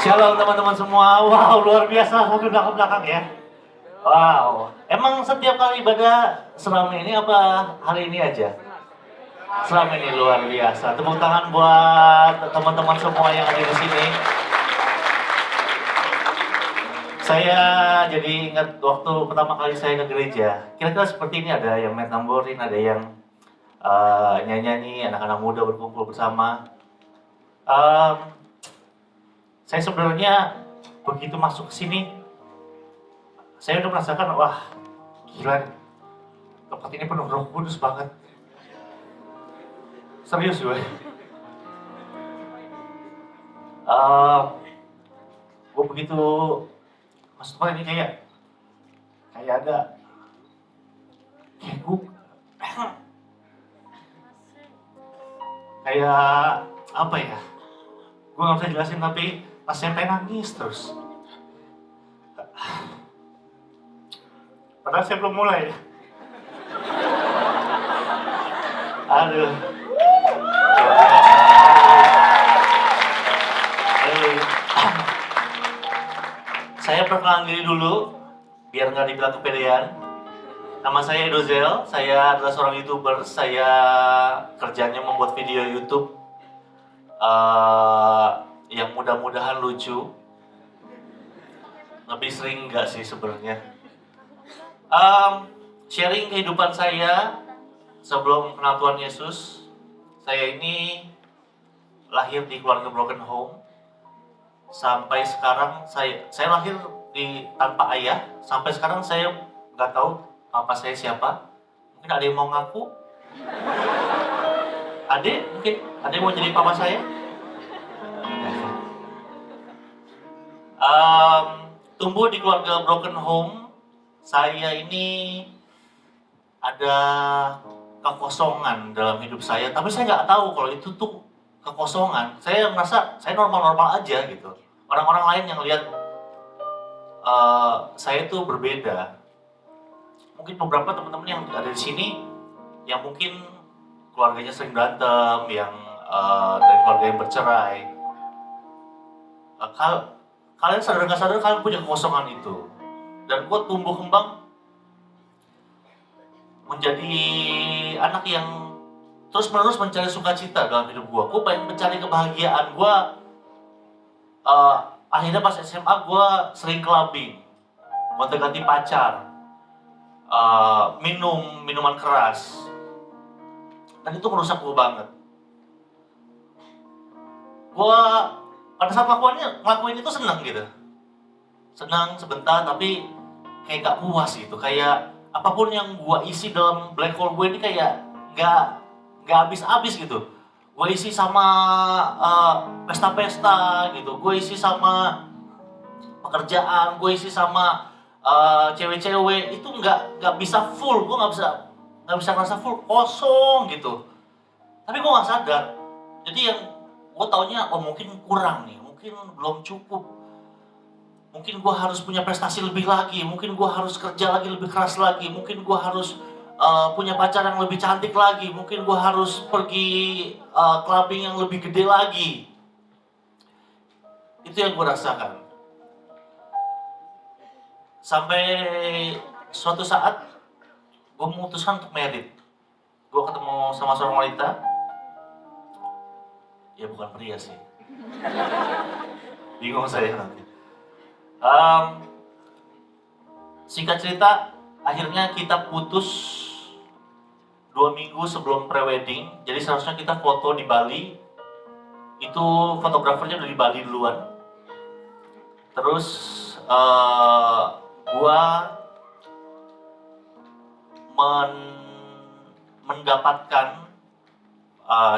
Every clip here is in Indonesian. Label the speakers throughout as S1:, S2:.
S1: Shalom teman-teman semua. Wow, luar biasa sampai belakang-belakang ya. Wow, emang setiap kali ibadah selama ini apa hari ini aja? Selama ini luar biasa. Tepuk tangan buat teman-teman semua yang ada di sini. Saya jadi ingat waktu pertama kali saya ke gereja. Kira-kira seperti ini, ada yang main tamborin, ada yang nyanyi-nyanyi, anak-anak muda berkumpul bersama. Saya sebenarnya begitu masuk ke sini, saya udah merasakan, wah gila, tempat ini penuh Roh Kudus banget. Serius gue. Gue begitu masuk tempat ini kayak ada kayak gue kayak apa ya? Gue nggak bisa jelasin, tapi pas saya pengen nangis terus. Padahal saya belum mulai. Aduh. Saya perkenalan diri dulu, biar nggak dibilang kepedean. Nama saya Edozel, saya adalah seorang YouTuber. Saya kerjanya membuat video YouTube yang mudah-mudahan lucu. Lebih sering nggak sih sebenarnya. Sharing kehidupan saya sebelum kenal Tuhan Yesus. Saya ini lahir di keluarga broken home. Sampai sekarang saya lahir tanpa ayah. Sampai sekarang saya nggak tahu papa saya siapa. Mungkin ada yang mau ngaku. Mungkin ada yang mau jadi papa saya. Tumbuh di keluarga broken home. Saya ini ada kekosongan dalam hidup saya, tapi saya nggak tahu kalau itu tuh kekosongan. Saya merasa saya normal-normal aja gitu. Orang-orang lain yang lihat saya tuh berbeda. Mungkin beberapa teman-teman yang ada di sini yang mungkin keluarganya sering berantem, yang dari keluarga yang bercerai. Kalian sadar nggak sadar kalian punya kekosongan itu. Dan gue tumbuh kembang menjadi anak yang terus-menerus mencari sukacita dalam hidup gue. Gue pengen mencari kebahagiaan. Gue akhirnya pas SMA gue sering clubbing, gonta-ganti pacar, minum minuman keras, dan itu merusak gue banget. Gue pada saat ngelakuin itu senang gitu, senang sebentar, tapi kayak gak puas gitu. Kayak apapun yang gue isi dalam black hole gue ini kayak gak habis-habis gitu. Gue isi sama pesta-pesta gitu, gue isi sama pekerjaan, gue isi sama cewek-cewek, itu nggak bisa full. Gue nggak bisa ngerasa full, kosong gitu. Tapi gue nggak sadar. Jadi yang gue taunya, mungkin kurang nih, mungkin belum cukup. Mungkin gue harus punya prestasi lebih lagi, mungkin gue harus kerja lagi lebih keras lagi, mungkin gue harus punya pacar yang lebih cantik lagi, mungkin gue harus pergi clubbing yang lebih gede lagi. Itu yang gue rasakan. Sampai suatu saat gue memutuskan untuk married. Gue ketemu sama seorang wanita. Ya bukan pria sih. Bingung saya nanti. Singkat cerita, akhirnya kita putus 2 minggu sebelum pre-wedding. Jadi seharusnya kita foto di Bali. Itu fotografernya udah di Bali duluan. Terus gua mendapatkan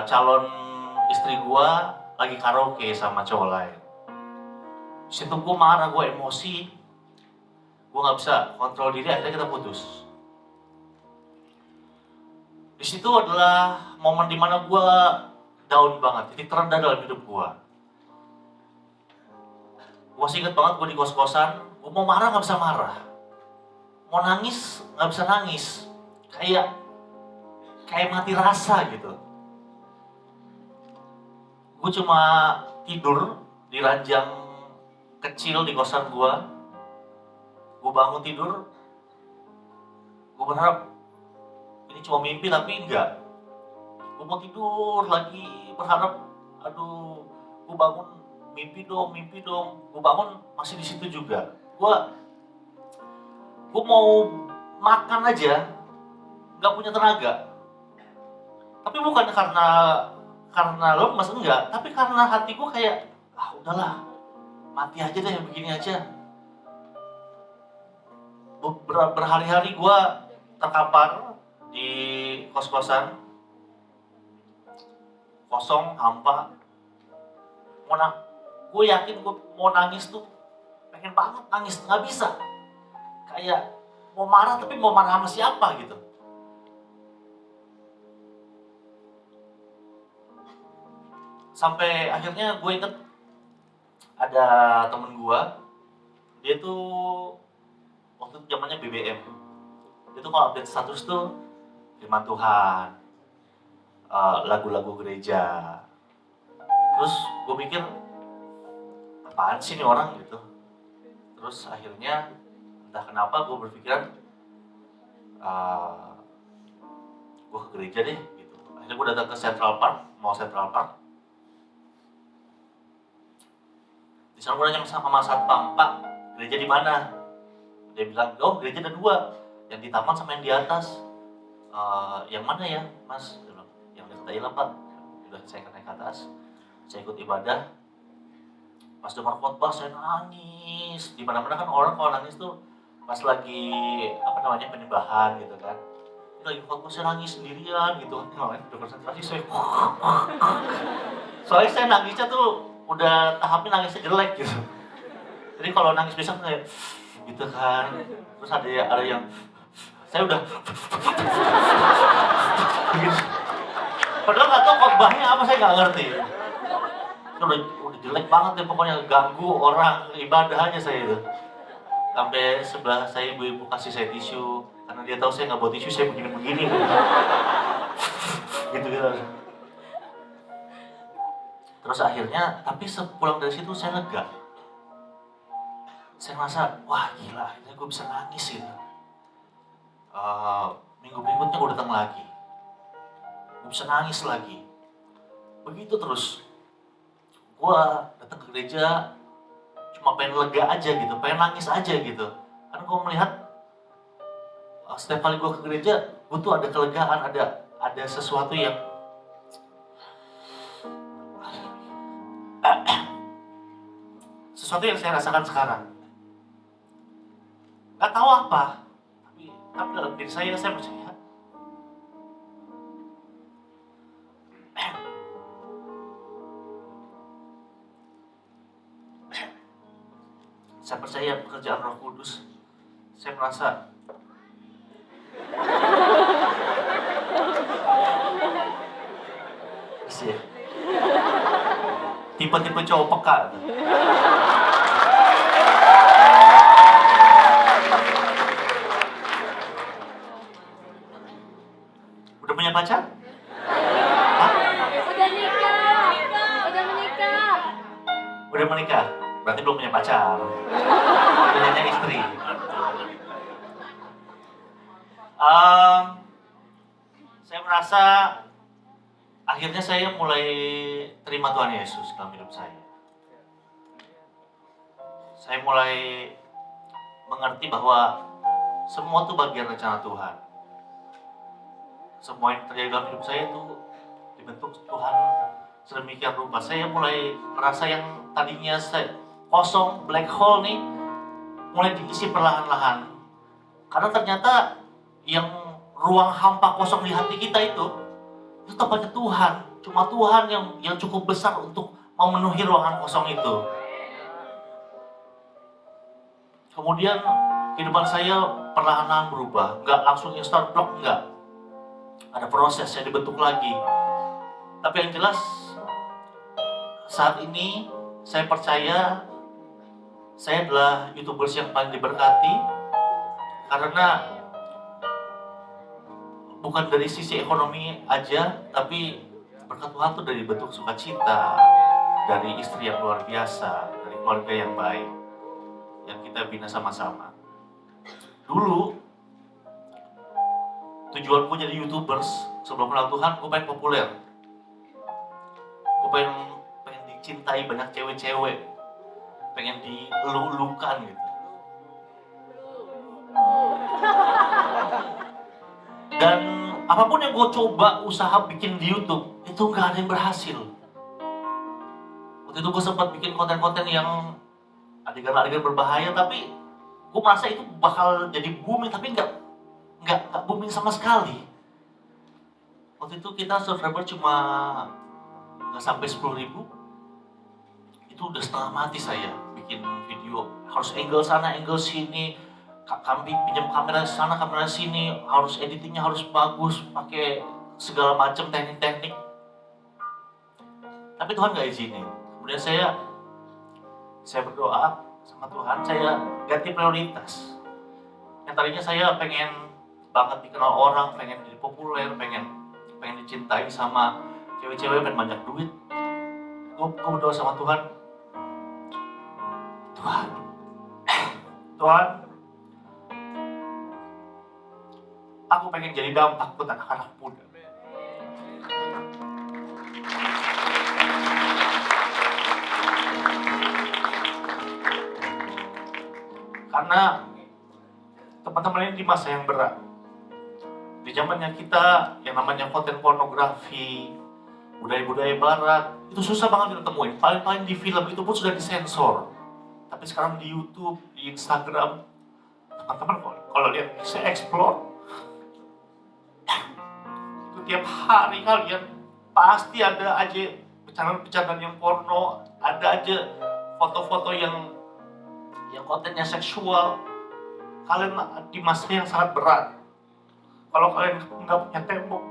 S1: calon istri gua lagi karaoke sama cowok lain. Situ gua marah, gua emosi, gua nggak bisa kontrol diri, akhirnya kita putus. Di situ adalah momen dimana gue down banget, titik terendah dalam hidup gue. Gue masih inget banget, gue di kos-kosan, gue mau marah gak bisa marah, mau nangis gak bisa nangis, kayak mati rasa gitu. Gue cuma tidur di ranjang kecil di kosan gue bangun tidur, gue berharap ini cuma mimpi, tapi enggak. Gue mau tidur lagi, berharap, aduh, gue bangun, mimpi dong. Gue bangun masih di situ juga. Gue mau makan aja, nggak punya tenaga. Tapi bukan karena lemas, enggak, tapi karena hati gue kayak, udahlah, mati aja deh, begini aja. Berhari-hari gue terkapar di kos-kosan, kosong, hampa. Gue yakin gue mau nangis tuh, pengen banget nangis, nggak bisa. Kayak mau marah, tapi mau marah sama siapa gitu. Sampai akhirnya gue inget ada temen gue, dia tuh waktu itu zamannya BBM. Dia tuh kalau update status tuh firman Tuhan, lagu-lagu gereja. Terus gue mikir, apaan sih nih orang gitu. Terus akhirnya entah kenapa gue berpikiran, gue ke gereja deh gitu. Akhirnya gue datang ke Central Park. Di sana gue nanya sama satpam, Pak, gereja di mana? Dia bilang, gereja ada 2, yang di taman sama yang di atas. Yang mana ya, Mas? Dia bilang, yang dekat aja lah, Pak. Udah saya naik ke atas, saya ikut ibadah. Pas dengar khotbah saya nangis. Di mana-mana kan orang kalau nangis tuh pas lagi penyembahan gitu kan. Ini lagi khotbah saya nangis sendirian gitu. Udah konsentrasi saya. Soalnya saya nangisnya tuh udah tahapnya nangisnya jelek gitu. Jadi kalau nangis biasa kayak gitu kan. Terus ada yang saya udah gitu. Padahal nggak tahu khotbahnya apa, saya nggak ngerti. Udah jelek banget ya pokoknya, ganggu orang ibadahnya saya itu. Sampai sebelah saya ibu-ibu kasih saya tisu, karena dia tahu saya nggak bawa tisu, saya begini-begini gitu. Terus akhirnya, tapi sepulang dari situ saya lega. Saya ngerasa, wah gila, ini gue bisa nangis gitu. Minggu berikutnya gue datang lagi, gue bisa nangis lagi. Begitu terus. Gue datang ke gereja cuma pengen lega aja gitu, pengen nangis aja gitu. Karena gue melihat setiap kali gue ke gereja, gue tuh ada kelegaan, ada sesuatu yang saya rasakan sekarang. Gak tahu apa, tapi dalam diri saya percaya. Saya percaya pekerjaan Roh Kudus. Saya merasa tipe-tipe cowok peka. Udah punya pacar? Hah? Udah menikah. Berarti belum punya pacar. Punyanya istri. Saya merasa akhirnya saya mulai terima Tuhan Yesus dalam hidup saya. Saya mulai mengerti bahwa semua itu bagian rencana Tuhan. Semua yang terjadi dalam hidup saya itu dibentuk Tuhan sedemikian rupa. Saya mulai merasa yang tadinya saya kosong, black hole nih, mulai diisi perlahan-lahan. Karena ternyata yang ruang hampa kosong di hati kita itu tempatnya Tuhan. Cuma Tuhan yang cukup besar untuk memenuhi ruangan kosong itu. Kemudian kehidupan saya perlahan-lahan berubah. Nggak langsung instant block, nggak. Ada proses, saya dibentuk lagi. Tapi yang jelas, saat ini saya percaya saya adalah YouTubers yang paling diberkati. Karena bukan dari sisi ekonomi aja, tapi berkat Tuhan tuh dari bentuk sukacita, dari istri yang luar biasa, dari keluarga yang baik yang kita bina sama-sama. Dulu tujuanku jadi YouTubers sebelum kenal Tuhan, gue pengen populer. Gue pengen dicintai banyak cewek-cewek, pengen dielu-elukan gitu. Dan apapun yang gue coba usaha bikin di YouTube, itu gak ada yang berhasil. Waktu itu gue sempat bikin konten-konten yang adegan-adegan berbahaya, tapi gue merasa itu bakal jadi booming, tapi nggak booming sama sekali. Waktu itu kita subscriber cuma nggak sampai 10.000, itu udah setengah mati saya bikin video. Harus angle sana, angle sini, kami pinjam kamera sana, kamera sini, harus editingnya harus bagus, pakai segala macam teknik-teknik. Tapi Tuhan nggak izinin. Kemudian saya berdoa sama Tuhan, saya ganti prioritas. Yang tadinya saya pengen banget dikenal orang, pengen jadi populer, pengen dicintai sama cewek-cewek, pengen banyak duit. Gue berdoa sama Tuhan, Tuhan, aku pengen jadi dampak buat anak-anak muda. Karena teman-teman ini di masa yang berat. Di zamannya kita yang namanya konten pornografi, budaya-budaya barat, itu susah banget kita temuin. Paling-paling di film itu pun sudah disensor. Tapi sekarang di YouTube, di Instagram, teman-teman kalau lihat, saya explore. Itu tiap hari kalian pasti ada aja bercandaan yang porno, ada aja foto-foto yang kontennya seksual. Kalian di masa yang sangat berat. Kalau kalian nggak punya tembok,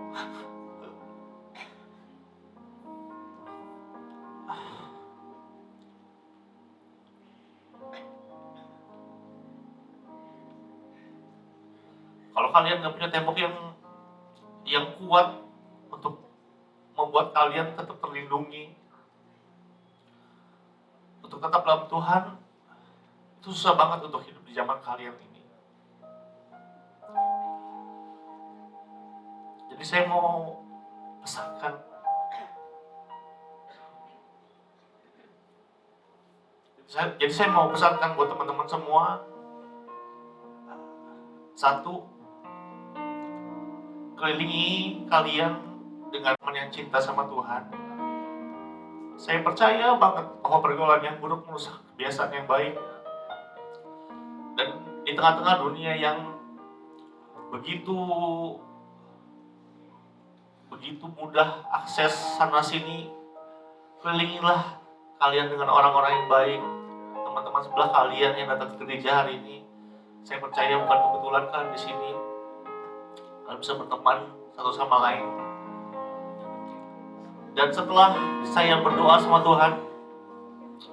S1: kalau kalian nggak punya tembok yang kuat untuk membuat kalian tetap terlindungi, untuk tetap dalam Tuhan, itu susah banget untuk hidup di zaman kalian ini. Jadi saya mau pesankan, jadi saya mau pesankan buat teman-teman semua. Satu, kelilingi kalian dengan teman yang cinta sama Tuhan. Saya percaya banget bahwa pergaulan yang buruk merusak kebiasaan yang baik. Dan di tengah-tengah dunia yang begitu mudah akses sana sini, kelilingilah kalian dengan orang-orang yang baik. Teman-teman sebelah kalian yang datang ke gereja hari ini, saya percaya bukan kebetulan kalian di sini. Kalian bisa berteman satu sama lain. Dan setelah saya berdoa sama Tuhan,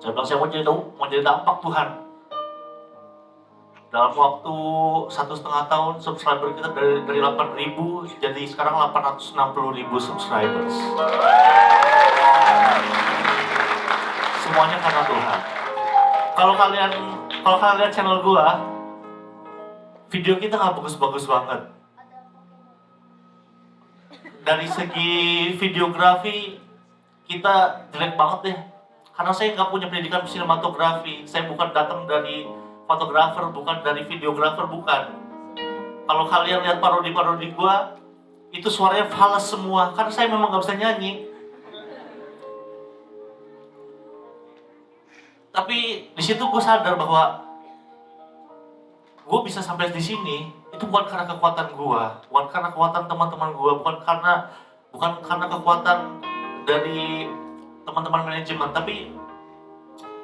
S1: saya bilang saya mau jadi dampak Tuhan. Dalam waktu 1,5 tahun, subscriber kita dari 8.000 jadi sekarang 860.000 subscribers. Semuanya karena Tuhan. Kalau kalian lihat channel gua, video kita nggak bagus-bagus banget. Dari segi videografi kita jelek banget deh. Karena saya nggak punya pendidikan sinematografi. Saya bukan datang dari fotografer, bukan dari videografer, bukan. Kalau kalian lihat parodi-parodi gua, itu suaranya fals semua. Karena saya memang nggak bisa nyanyi. Tapi di situ gue sadar bahwa gue bisa sampai di sini itu bukan karena kekuatan gue, bukan karena kekuatan teman-teman gue, bukan karena kekuatan dari teman-teman manajemen, tapi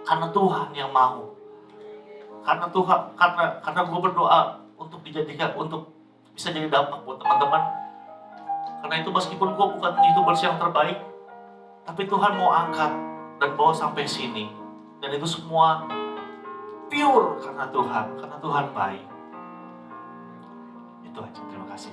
S1: karena Tuhan yang mau. Karena gue berdoa untuk dijadikan, untuk bisa jadi dampak buat teman-teman. Karena itu meskipun gue bukan YouTubers yang terbaik, tapi Tuhan mau angkat dan bawa sampai sini. Dan itu semua pure karena Tuhan baik. Itu aja, terima kasih.